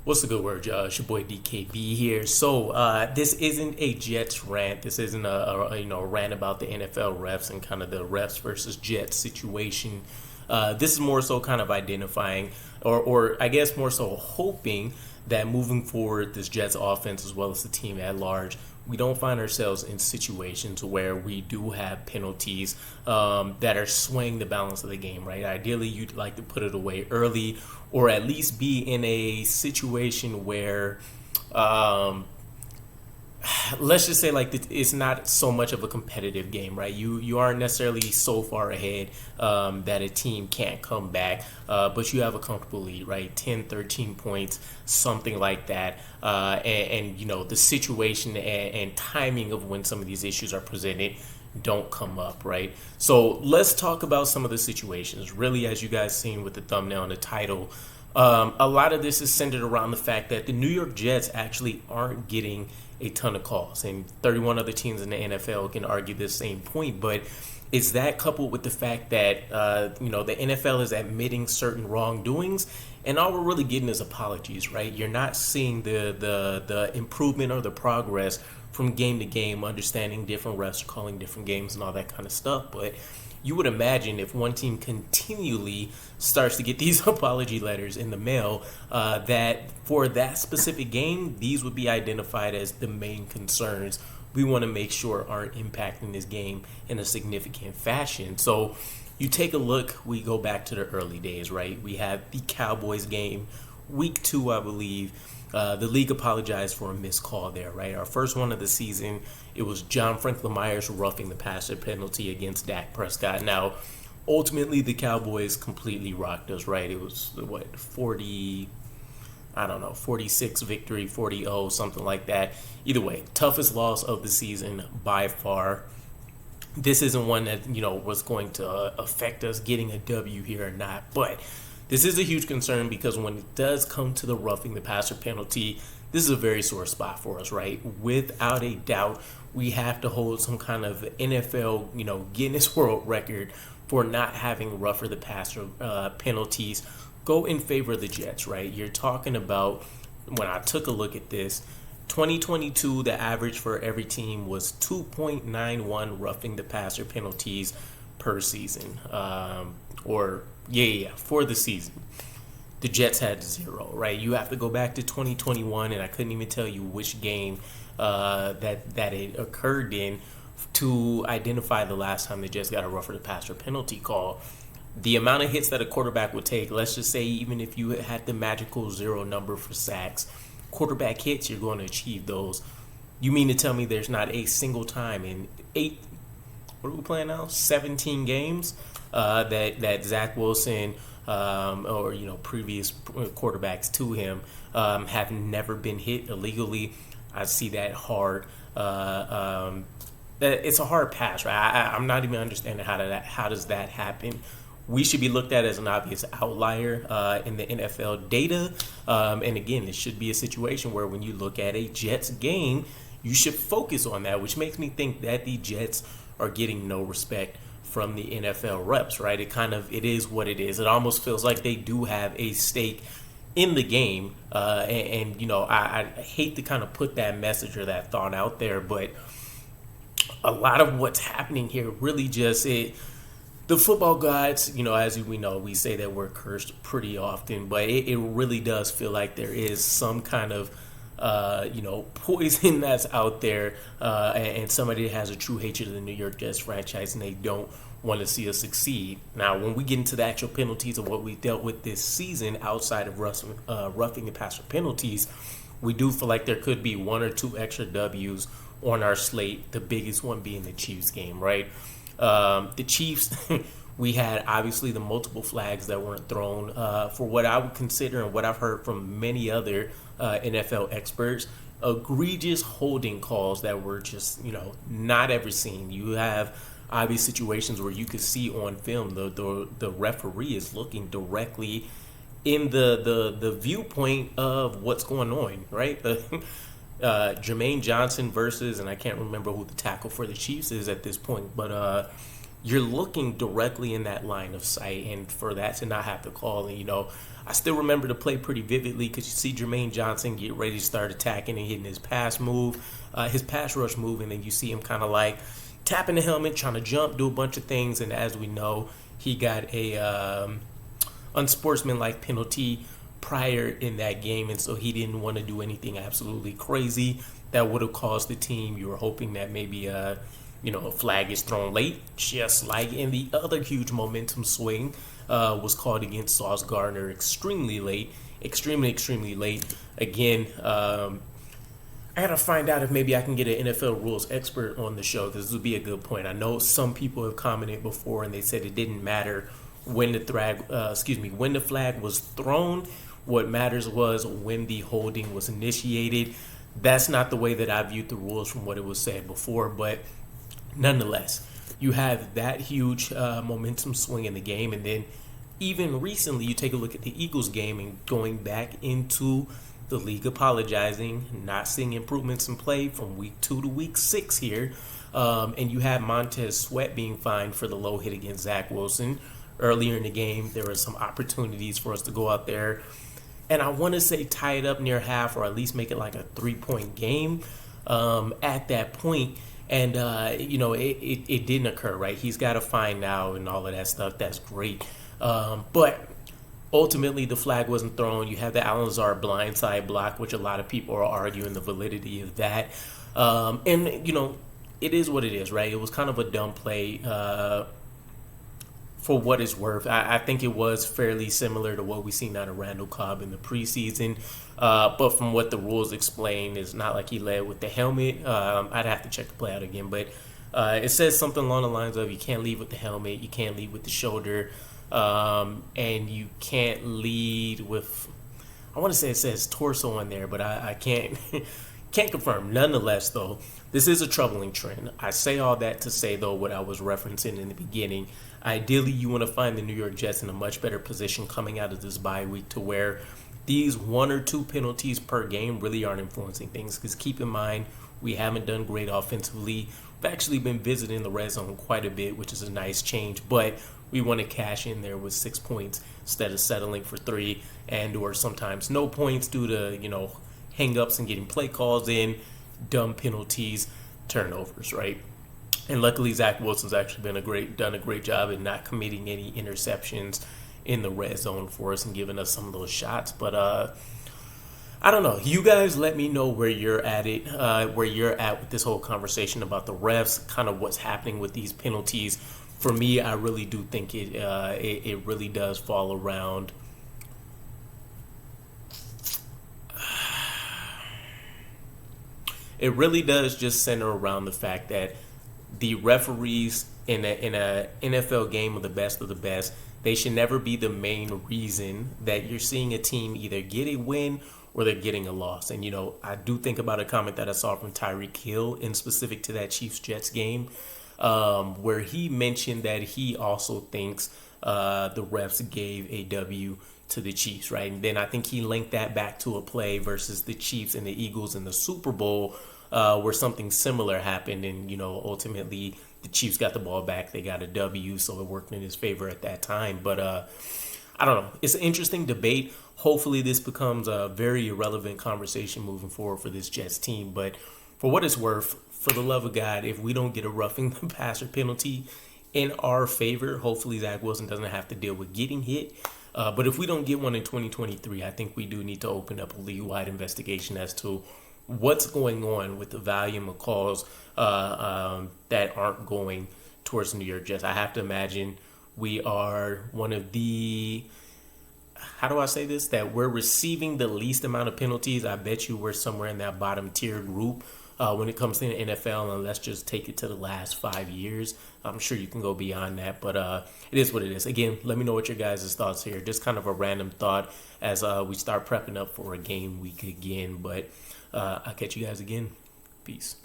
What's the good word, y'all? It's your boy DKB here. So this isn't a Jets rant. This isn't a rant about the NFL refs and kind of the refs versus Jets situation. This is more so kind of identifying, or I guess more so hoping that moving forward, this Jets offense as well as the team at large, we don't find ourselves in situations where we do have penalties that are swaying the balance of the game, right? Ideally, you'd like to put it away early or at least be in a situation where, let's just say like it's not so much of a competitive game, right? You aren't necessarily so far ahead that a team can't come back, but you have a comfortable lead, right? 10, 13 points, something like that. And you know, the situation and timing of when some of these issues are presented don't come up, right? So let's talk about some of the situations. Really, as you guys seen with the thumbnail and the title, a lot of this is centered around the fact that the New York Jets actually aren't getting a ton of calls, and 31 other teams in the NFL can argue this same point. But it's that coupled with the fact that the NFL is admitting certain wrongdoings, and all we're really getting is apologies, right? You're not seeing the improvement or the progress from game to game, understanding different refs, calling different games, and all that kind of stuff. But you would imagine if one team continually starts to get these apology letters in the mail, that for that specific game, these would be identified as the main concerns we want to make sure aren't impacting this game in a significant fashion. So you take a look, we go back to the early days, right? We have the Cowboys game, week 2, I believe. The league apologized for a missed call there, right? Our first one of the season, it was John Franklin Myers roughing the passer penalty against Dak Prescott. Now, ultimately, the Cowboys completely rocked us, right? It was, 46 victory, 40-0, something like that. Either way, toughest loss of the season by far. This isn't one that, was going to affect us getting a W here or not, but this is a huge concern because when it does come to the roughing the passer penalty, this is a very sore spot for us, right? Without a doubt, we have to hold some kind of NFL, Guinness World Record for not having rougher the passer penalties go in favor of the Jets, right? You're talking about, when I took a look at this, 2022, the average for every team was 2.91 roughing the passer penalties per season, for the season. The Jets had 0, right? You have to go back to 2021, and I couldn't even tell you which game that it occurred in to identify the last time the Jets got a rougher the passer penalty call. The amount of hits that a quarterback would take, let's just say even if you had the magical 0 number for sacks, quarterback hits, you're going to achieve those. You mean to tell me there's not a single time in 17 games that Zach Wilson or previous quarterbacks to him have never been hit illegally? I see that hard. It's a hard pass, right? I'm not even understanding how does that happen. We should be looked at as an obvious outlier in the NFL data. And again, it should be a situation where when you look at a Jets game, you should focus on that, which makes me think that the Jets are getting no respect from the NFL reps, right? It is what it is. It almost feels like they do have a stake in the game. I hate to kind of put that message or that thought out there, but a lot of what's happening here really just the football gods, as we know, we say that we're cursed pretty often, but it really does feel like there is some kind of poison that's out there, and somebody that has a true hatred of the New York Jets franchise, and they don't want to see us succeed. Now, when we get into the actual penalties of what we dealt with this season outside of roughing the passer penalties, we do feel like there could be 1 or 2 extra W's on our slate, the biggest one being the Chiefs game, right? The Chiefs, we had obviously the multiple flags that weren't thrown for what I would consider, and what I've heard from many other NFL experts, egregious holding calls that were just, not ever seen. You have obvious situations where you could see on film the referee is looking directly in the viewpoint of what's going on, right? Jermaine Johnson versus, and I can't remember who the tackle for the Chiefs is at this point, but you're looking directly in that line of sight, and for that to not have to call, and I still remember the play pretty vividly because you see Jermaine Johnson get ready to start attacking and hitting his pass rush move, and then you see him kind of like tapping the helmet, trying to jump, do a bunch of things, and as we know, he got a unsportsmanlike penalty prior in that game, and so he didn't want to do anything absolutely crazy that would have caused the team. You were hoping that maybe a flag is thrown late, just like in the other huge momentum swing was called against Sauce Gardner extremely late. Again, I gotta find out if maybe I can get an NFL rules expert on the show, because this would be a good point. I know some people have commented before and they said it didn't matter when the flag was thrown. What matters was when the holding was initiated. That's not the way that I viewed the rules from what it was said before, but nonetheless, you have that huge momentum swing in the game, and then even recently, you take a look at the Eagles game and going back into the league apologizing, not seeing improvements in play from week 2 to week 6 here, and you have Montez Sweat being fined for the low hit against Zach Wilson. Earlier in the game, there were some opportunities for us to go out there, and I want to say tie it up near half, or at least make it like a 3-point game at that point. And, it didn't occur, right? He's got a fine now and all of that stuff. That's great. But ultimately, the flag wasn't thrown. You have the Allen Lazard blindside block, which a lot of people are arguing the validity of that. It is what it is, right? It was kind of a dumb play for what it's worth. I think it was fairly similar to what we seen out of Randall Cobb in the preseason. But from what the rules explain, it's not like he led with the helmet. I'd have to check the play out again. But it says something along the lines of you can't lead with the helmet, you can't lead with the shoulder, and you can't lead with, I want to say it says torso in there, but I can't can't confirm. Nonetheless, though, this is a troubling trend. I say all that to say, though, what I was referencing in the beginning. Ideally, you want to find the New York Jets in a much better position coming out of this bye week to where these 1 or 2 penalties per game really aren't influencing things. Because keep in mind, we haven't done great offensively. We've actually been visiting the red zone quite a bit, which is a nice change. But we want to cash in there with 6 points instead of settling for 3 and or sometimes no points due to, hang-ups and getting play calls in, dumb penalties, turnovers, right? And luckily, Zach Wilson's actually done a great job in not committing any interceptions in the red zone for us and giving us some of those shots. But I don't know. You guys let me know where you're at with this whole conversation about the refs, kind of what's happening with these penalties. For me, I really do think it really does fall around. It really does just center around the fact that the referees in a NFL game of the best, they should never be the main reason that you're seeing a team either get a win or they're getting a loss. And, I do think about a comment that I saw from Tyreek Hill in specific to that Chiefs-Jets game, where he mentioned that he also thinks the refs gave a W to the Chiefs, right? And then I think he linked that back to a play versus the Chiefs and the Eagles in the Super Bowl, where something similar happened, and ultimately the Chiefs got the ball back. They got a W, so it worked in his favor at that time. But I don't know. It's an interesting debate. Hopefully this becomes a very irrelevant conversation moving forward for this Jets team. But for what it's worth, for the love of God, if we don't get a roughing the passer penalty in our favor, hopefully Zach Wilson doesn't have to deal with getting hit. But if we don't get one in 2023, I think we do need to open up a league-wide investigation as to what's going on with the volume of calls that aren't going towards the New York Jets. I have to imagine we are one of the, how do I say this, that we're receiving the least amount of penalties. I bet you we're somewhere in that bottom tier group when it comes to the NFL, and let's just take it to the last 5 years. I'm sure you can go beyond that, but it is what it is. Again, let me know what your guys' thoughts here. Just kind of a random thought as we start prepping up for a game week again, but I'll catch you guys again. Peace.